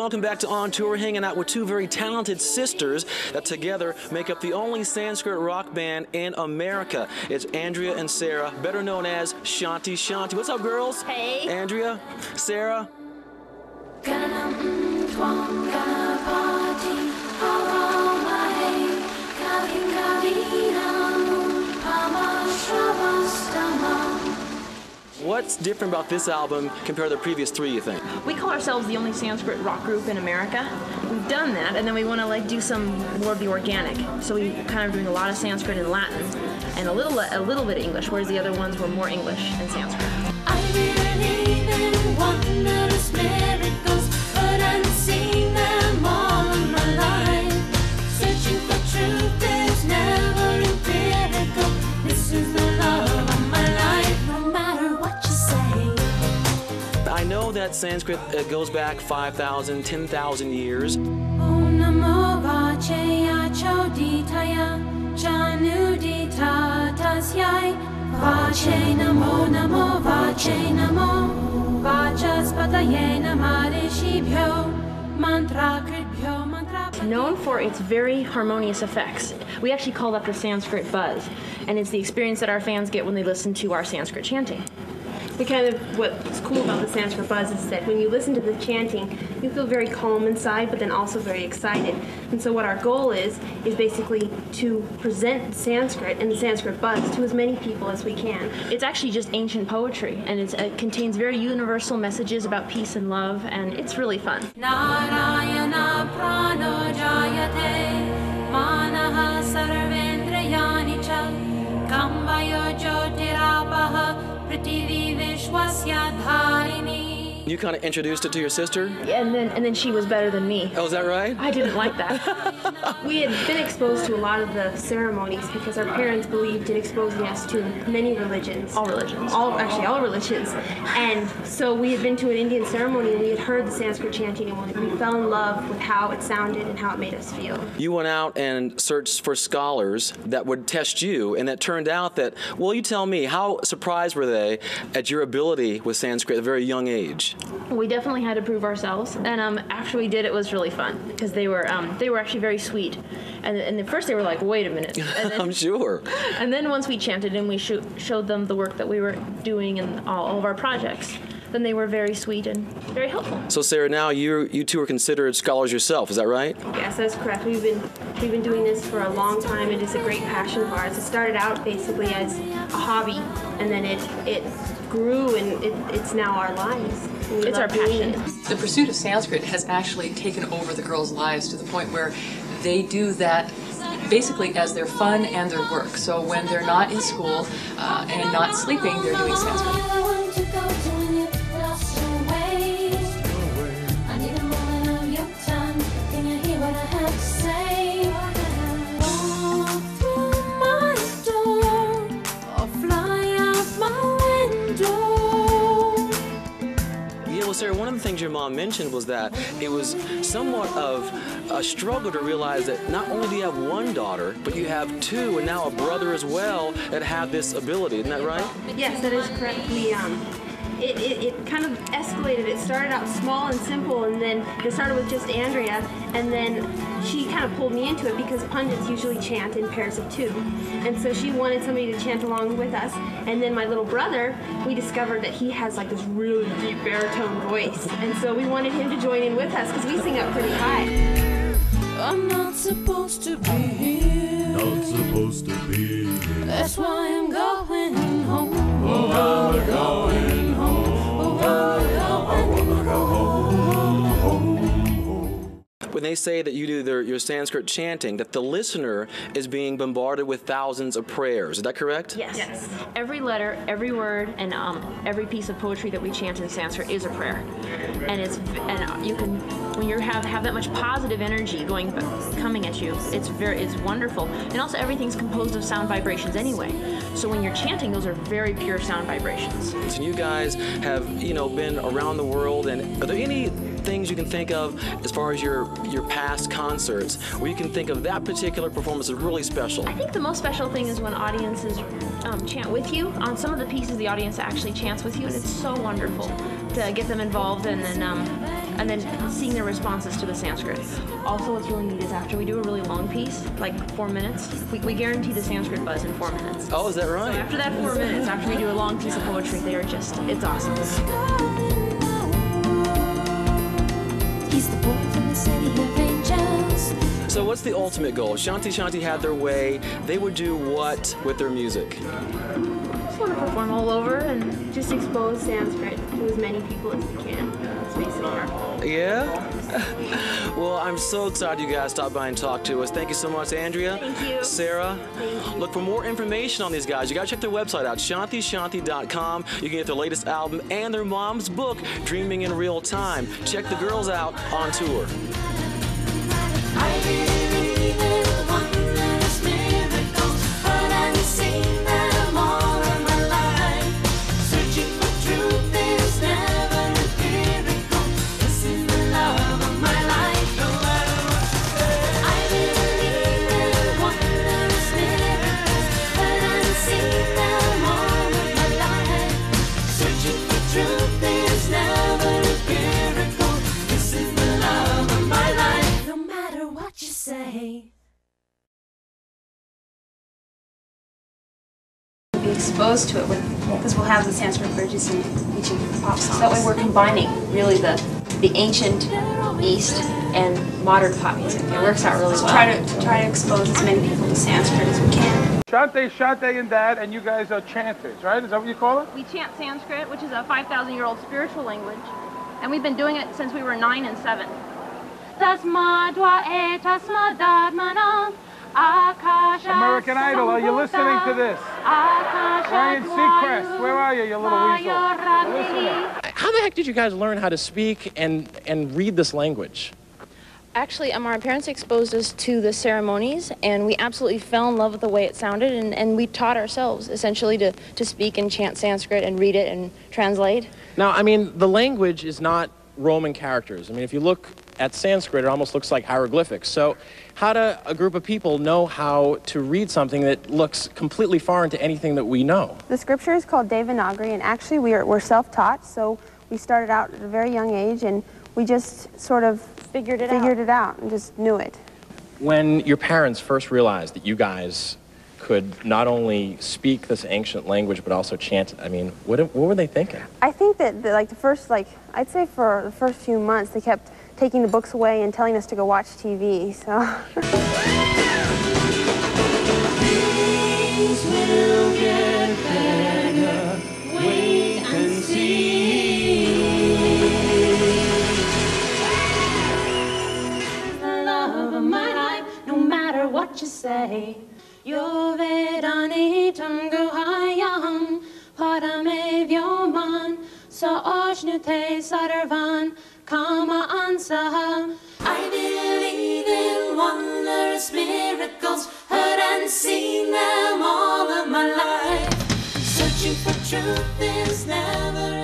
welcome back to On Tour, hanging out with two very talented sisters that together make up the only Sanskrit rock band in America. It's Andrea and Sarah, better known as Shanti Shanti. What's up, girls? Hey. Andrea, Sarah. What's different about this album compared to the previous three, you think? We call ourselves the only Sanskrit rock group in America. We've done that, and then we want to do some more of the organic. So we kind of doing a lot of Sanskrit and Latin, and a little bit of English, whereas the other ones were more English and Sanskrit. I believe in wondrous miracles, but I've seen them all in my life. Searching for truth is never empirical. This is the love of my life, no matter what you say. I know that Sanskrit goes back 5,000, 10,000 years. Om Namo Vajaya Choditaya Janudita Tasyai Vache Namo Namo Vache Namo Vajaspataye Namarishibhyo Mantrakritbhyo Mantra. Known for its very harmonious effects. We actually call that the Sanskrit buzz, and it's the experience that our fans get when they listen to our Sanskrit chanting. What's cool about the Sanskrit buzz is that when you listen to the chanting, you feel very calm inside, but then also very excited. And so what our goal is basically to present Sanskrit and the Sanskrit buzz to as many people as we can. It's actually just ancient poetry, and it contains very universal messages about peace and love, and it's really fun. Narayana prano jayate manaha sarvendrayani cha kamvayo jyotirapaha prithvi vishwasya dharini. You kind of introduced it to your sister? Yeah, and then she was better than me. Oh, is that right? I didn't like that. We had been exposed to a lot of the ceremonies because our parents believed in exposing us to many religions. All religions. All religions. And so we had been to an Indian ceremony and we had heard the Sanskrit chanting and we fell in love with how it sounded and how it made us feel. You went out and searched for scholars that would test you, and it turned out that, well, you tell me, how surprised were they at your ability with Sanskrit at a very young age? We definitely had to prove ourselves, and after we did, it was really fun because they were actually very sweet, and at first they were like, wait a minute. And then, I'm sure. And then once we chanted and we showed them the work that we were doing and all of our projects, then they were very sweet and very helpful. So Sarah, now you two are considered scholars yourself, is that right? Yes, that's correct. We've been doing this for a long time. It is a great passion of ours. It started out basically as a hobby, and then it grew, and it's now our lives. It's our passion. The pursuit of Sanskrit has actually taken over the girls' lives to the point where they do that basically as their fun and their work. So when they're not in school and not sleeping, they're doing Sanskrit. Sarah, one of the things your mom mentioned was that it was somewhat of a struggle to realize that not only do you have one daughter, but you have two, and now a brother as well that have this ability. Isn't that right? Yes, that is correct. It kind of escalated. It started out small and simple, and then it started with just Andrea, and then she kind of pulled me into it because pundits usually chant in pairs of two. And so she wanted somebody to chant along with us. And then my little brother, we discovered that he has like this really deep baritone voice. And so we wanted him to join in with us because we sing up pretty high. I'm not supposed to be here. Not supposed to be here. That's why I'm going home. Oh, I'm going home. Oh, I'm going home. When they say that you do your Sanskrit chanting, that the listener is being bombarded with thousands of prayers. Is that correct? Yes. Every letter, every word, and every piece of poetry that we chant in Sanskrit is a prayer. And you can, when you have that much positive energy coming at you, it's wonderful. And also everything's composed of sound vibrations anyway. So when you're chanting, those are very pure sound vibrations. So you guys have, been around the world, and are there any things you can think of as far as your past concerts where you can think of that particular performance is really special? I think the most special thing is when audiences chant with you. On some of the pieces, the audience actually chants with you, and it's so wonderful to get them involved and then and then seeing their responses to the Sanskrit. Also, what's really neat is after we do a really long piece, like 4 minutes, we guarantee the Sanskrit buzz in 4 minutes. Oh, is that So right? after that 4 minutes, after we do a long piece of poetry, they are just, it's awesome. He's the boy from the city of angels. So what's the ultimate goal? If Shanti Shanti had their way, they would do what with their music? Just want to perform all over and just expose Sanskrit to as many people as we can. That's basically our goal. Yeah? Well, I'm so excited you guys stopped by and talked to us. Thank you so much, Andrea. Thank you. Sarah. Thank you. Look, for more information on these guys, you gotta check their website out, shantishanti.com. You can get their latest album and their mom's book, Dreaming in Real Time. Check the girls out on tour. I believe in wondrous miracles, but I've seen them all in my life. Searching for truth is never empirical. This is the love of my life. No matter what you say. I believe in wondrous miracles, but I've seen them all in my life. Searching for truth is never empirical. This is the love of my life. No matter what you say. Be exposed to it because we'll have the Sanskrit bridges in each of the pop songs. That way we're combining really the ancient East and modern pop music. It works out really well. Try to expose as many people to Sanskrit as we can. Shanti, Shanti and Dad, and you guys are chanters, right? Is that what you call it? We chant Sanskrit, which is a 5,000-year-old spiritual language, and we've been doing it since we were 9 and 7. American Idol, are you listening to this? Ryan Seacrest, where are you little weasel? Listen. How the heck did you guys learn how to speak and read this language? Actually, our parents exposed us to the ceremonies, and we absolutely fell in love with the way it sounded, and we taught ourselves, essentially, to speak and chant Sanskrit and read it and translate. Now, I mean, the language is not Roman characters. I mean, if you look at Sanskrit, it almost looks like hieroglyphics. So how do a group of people know how to read something that looks completely foreign to anything that we know? The scripture is called Devanagari, and actually we're self-taught, so we started out at a very young age, and we just sort of figured it out and just knew it. When your parents first realized that you guys could not only speak this ancient language but also chant it, I mean, what were they thinking? I think that like the first, I'd say for the first few months, they kept taking the books away and telling us to go watch TV, so. Things will get better. Wait and see. The love of my life, no matter what you say. Yo vedanitam guhayam parame vyoman saoshnute sarvan kama ansaha. I believe in wondrous miracles, heard and seen them all of my life. Searching for truth is never